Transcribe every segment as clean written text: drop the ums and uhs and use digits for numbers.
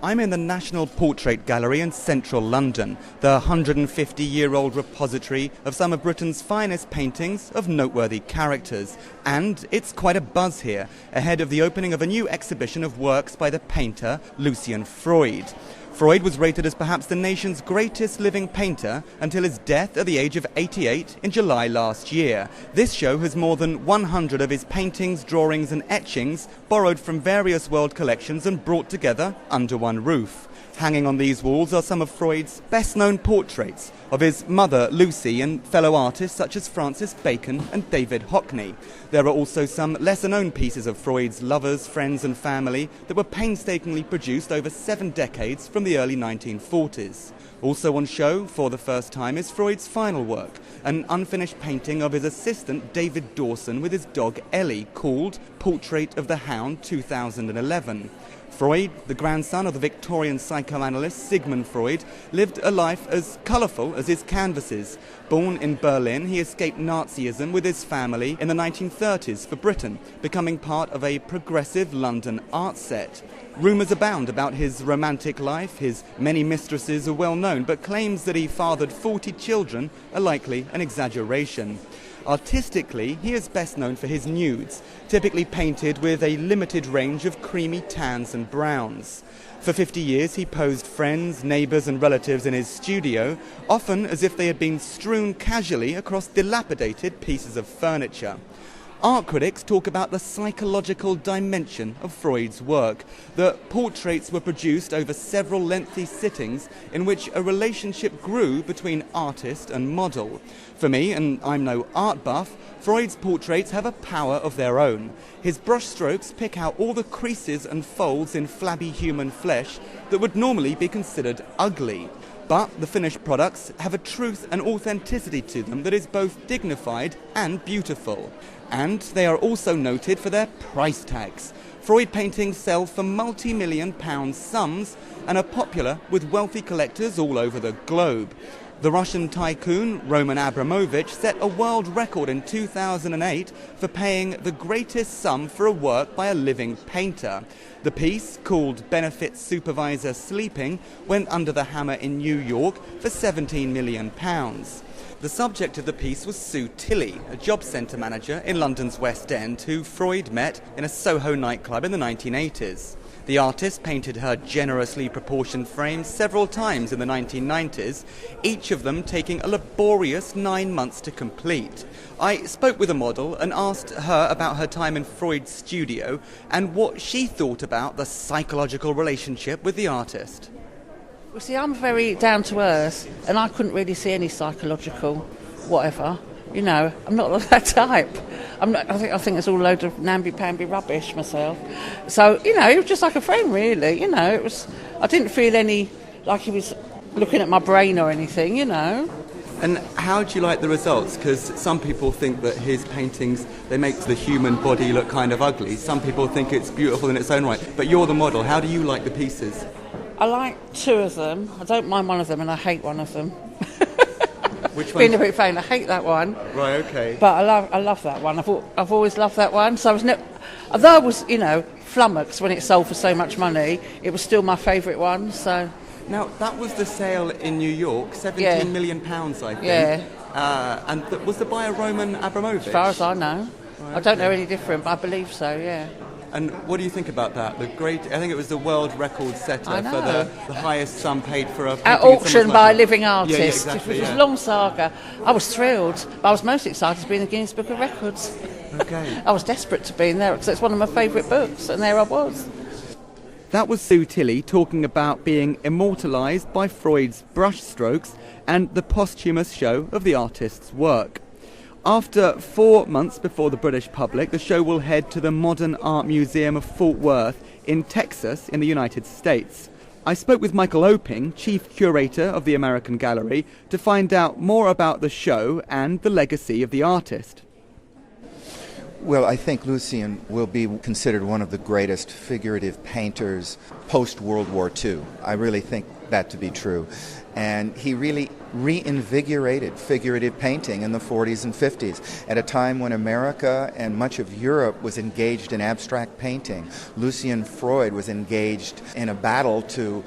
I'm in the National Portrait Gallery in central London, the 150-year-old repository of some of Britain's finest paintings of noteworthy characters. And it's quite a buzz here, ahead of the opening of a new exhibition of works by the painter Lucian Freud. Freud was rated as perhaps the nation's greatest living painter until his death at the age of 88 in July last year. This show has more than 100 of his paintings, drawings and etchings borrowed from various world collections and brought together under one roof. Hanging on these walls are some of Freud's best-known portraits of his mother, Lucy, and fellow artists such as Francis Bacon and David Hockney. There are also some lesser-known pieces of Freud's lovers, friends and family that were painstakingly produced over 7 decades from the early 1940s. Also on show, for the first time, is Freud's final work, an unfinished painting of his assistant David Dawson with his dog Ellie, called Portrait of the Hound 2011. Freud, the grandson of the Victorian psychoanalyst Sigmund Freud, lived a life as colourful as his canvases. Born in Berlin, he escaped Nazism with his family in the 1930s for Britain, becoming part of a progressive London art set. Rumours abound about his romantic life. His many mistresses are well known, but claims that he fathered 40 children are likely an exaggeration. Artistically, he is best known for his nudes, typically painted with a limited range of creamy tans and browns. For 50 years, he posed friends, neighbours and relatives in his studio, often as if they had been strewn casually across dilapidated pieces of furniture. Art critics talk about the psychological dimension of Freud's work. The portraits were produced over several lengthy sittings in which a relationship grew between artist and model. For me, and I'm no art buff, Freud's portraits have a power of their own. His brushstrokes pick out all the creases and folds in flabby human flesh that would normally be considered ugly. But the finished products have a truth and authenticity to them that is both dignified and beautiful. And they are also noted for their price tags. Freud paintings sell for multi-million pound sums and are popular with wealthy collectors all over the globe. The Russian tycoon Roman Abramovich set a world record in 2008 for paying the greatest sum for a work by a living painter. The piece, called Benefit Supervisor Sleeping, went under the hammer in New York for £17 million. The subject of the piece was Sue Tilley, a JobCentre manager in London's West End who Freud met in a Soho nightclub in the 1980s. The artist painted her generously proportioned frames several times in the 1990s, each of them taking a laborious 9 months to complete. I spoke with a model and asked her about her time in Freud's studio and what she thought about the psychological relationship with the artist. Well, see, I'm very down to earth, and I couldn't really see any psychological whatever. You know, I'm not that type. I think it's all a load of namby-pamby rubbish myself. So, you know, it was just like a friend, really. You know, I didn't feel any like he was looking at my brain or anything. You know. And how do you like the results? Because some people think that his paintings, they make the human body look kind of ugly. Some people think it's beautiful in its own right. But you're the model. How do you like the pieces? I like 2 of them. I don't mind one of them, and I hate one of them. Which one? Being a bit vain, I hate that one. Right, okay. But I love that one. I've always loved that one. So although I was, you know, flummoxed when it sold for so much money, it was still my favourite one. So. Now, that was the sale in New York, £17 million, I think. Yeah. And was the buyer Roman Abramovich? As far as I know. Right, I don't know any different, but I believe so, yeah. And what do you think about that? I think it was the world record setter for the highest sum paid for a painting. At auction by a living artist. Yeah, exactly, It was a long saga. I was thrilled, but I was most excited to be in the Guinness Book of Records. Okay. I was desperate to be in there because it's one of my favourite books, and there I was. That was Sue Tilley talking about being immortalised by Freud's brushstrokes and the posthumous show of the artist's work. After 4 months before the British public, the show will head to the Modern Art Museum of Fort Worth in Texas in the United States. I spoke with Michael Auping, chief curator of the American Gallery, to find out more about the show and the legacy of the artist. Well, I think Lucian will be considered one of the greatest figurative painters post-World War II. I really think that to be true. And he really reinvigorated figurative painting in the 40s and 50s at a time when America and much of Europe was engaged in abstract painting. Lucian Freud was engaged in a battle to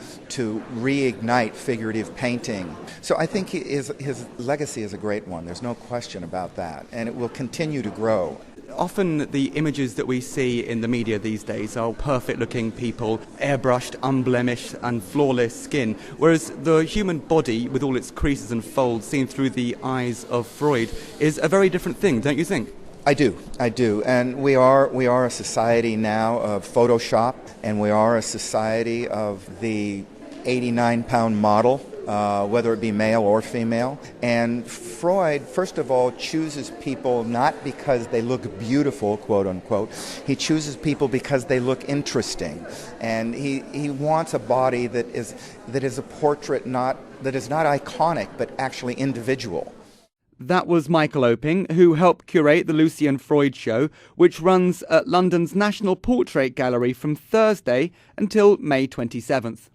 reignite figurative painting. So I think his legacy is a great one. There's no question about that. And it will continue to grow. Often the images that we see in the media these days are perfect-looking people, airbrushed, unblemished and flawless skin, whereas the human body, with all its creases and folds seen through the eyes of Freud, is a very different thing, don't you think? I do. And we are a society now of Photoshop, and we are a society of the 89-pound model, whether it be male or female. And Freud, first of all, chooses people not because they look beautiful, quote unquote. He chooses people because they look interesting. And he wants a body that is a portrait that is not iconic, but actually individual. That was Michael Auping, who helped curate the Lucian Freud show, which runs at London's National Portrait Gallery from Thursday until May 27th.